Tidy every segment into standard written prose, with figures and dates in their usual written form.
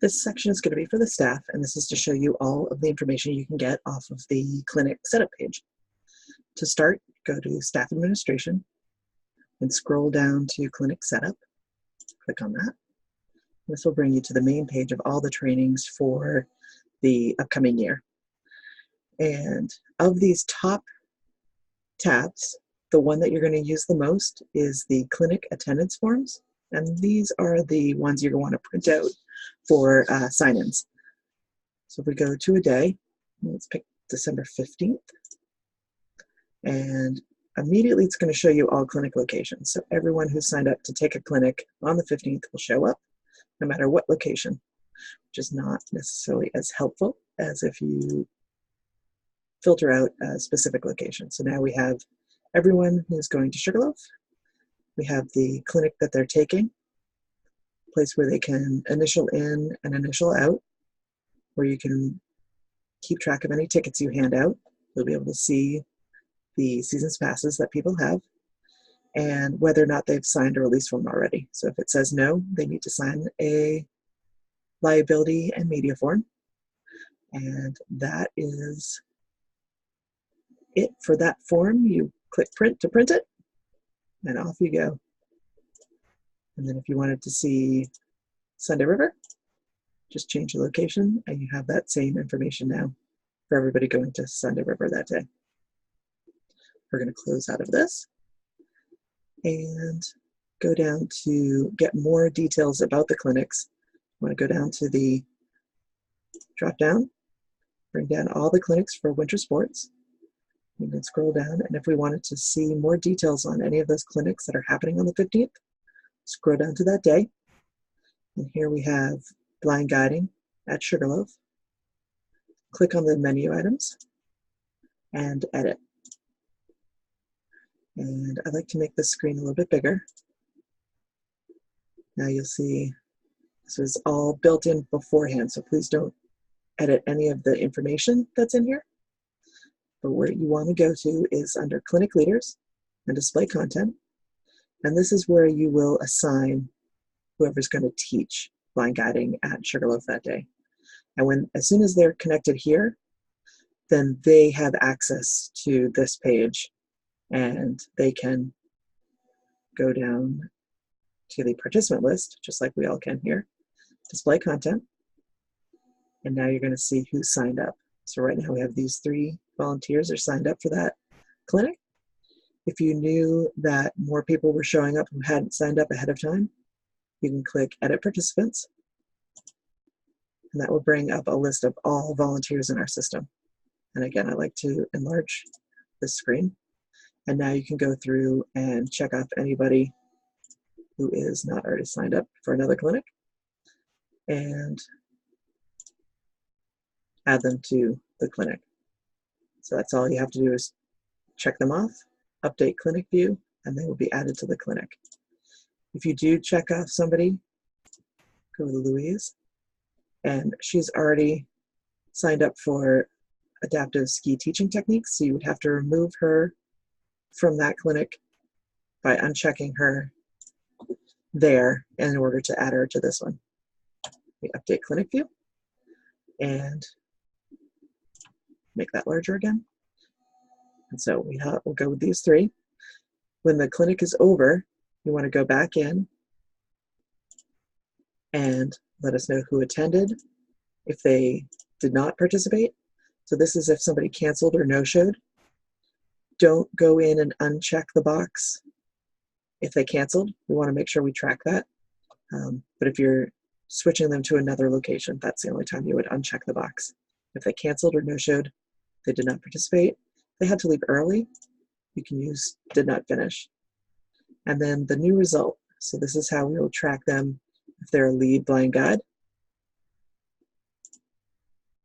This section is going to be for the staff, and this is to show you all of the information you can get off of the clinic setup page. To start, go to Staff Administration and scroll down to Clinic Setup. Click on that. This will bring you to the main page of all the trainings for the upcoming year. And of these top tabs, the one that you're going to use the most is the clinic attendance forms. And these are the ones you're going to want to print out for sign-ins. So if we go to a day, let's pick December 15th. And immediately it's going to show you all clinic locations. So everyone who's signed up to take a clinic on the 15th will show up, no matter what location, which is not necessarily as helpful as if you filter out a specific location. So now we have everyone who's going to Sugarloaf. We have the clinic that they're taking, place where they can initial in and initial out, where you can keep track of any tickets you hand out. You'll be able to see the season's passes that people have and whether or not they've signed a release form already. So if it says no, they need to sign a liability and media form. And that is it for that form. You click print to print it, and off you go. And then if you wanted to see Sunday River, just change the location and you have that same information now for everybody going to Sunday River that day. We're going to close out of this and go down to get more details about the clinics. You want to go down to the drop down, bring down all the clinics for winter sports. You can scroll down, and if we wanted to see more details on any of those clinics that are happening on the 15th, scroll down to that day. And here we have blind guiding at Sugarloaf. Click on the menu items and edit. And I'd like to make this screen a little bit bigger. Now you'll see this was all built in beforehand, so please don't edit any of the information that's in here. But where you want to go to is under Clinic Leaders and Display Content. And this is where you will assign whoever's going to teach blind guiding at Sugarloaf that day. And as soon as they're connected here, then they have access to this page and they can go down to the participant list, just like we all can here, display content, and now you're going to see who signed up. So right now we have these 3 volunteers are signed up for that clinic. If you knew that more people were showing up who hadn't signed up ahead of time, you can click Edit Participants, and that will bring up a list of all volunteers in our system. And again, I like to enlarge this screen. And now you can go through and check off anybody who is not already signed up for another clinic and add them to the clinic. So that's all you have to do is check them off, update clinic view, and they will be added to the clinic. If you do check off somebody, go to Louise, and she's already signed up for adaptive ski teaching techniques, so you would have to remove her from that clinic by unchecking her there in order to add her to this one. We update clinic view and make that larger again. And so we'll go with these 3. When the clinic is over, you want to go back in and let us know who attended, if they did not participate. So this is if somebody canceled or no-showed. Don't go in and uncheck the box if they canceled. We want to make sure we track that. But if you're switching them to another location, that's the only time you would uncheck the box. If they canceled or no-showed, they did not participate, they had to leave early, you can use did not finish. And then the new result. So this is how we will track them if they're a lead blind guide.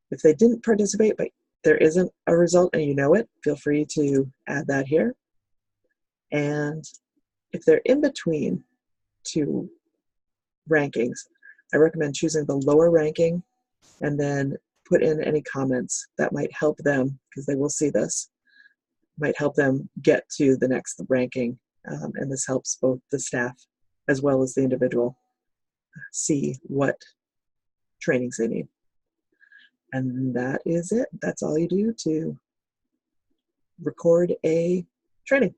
If they didn't participate, but there isn't a result and you know it, feel free to add that here. And if they're in between 2 rankings, I recommend choosing the lower ranking and then put in any comments that might help them, because they will see this, might help them get to the next ranking. And this helps both the staff as well as the individual see what trainings they need. And that is it. That's all you do to record a training.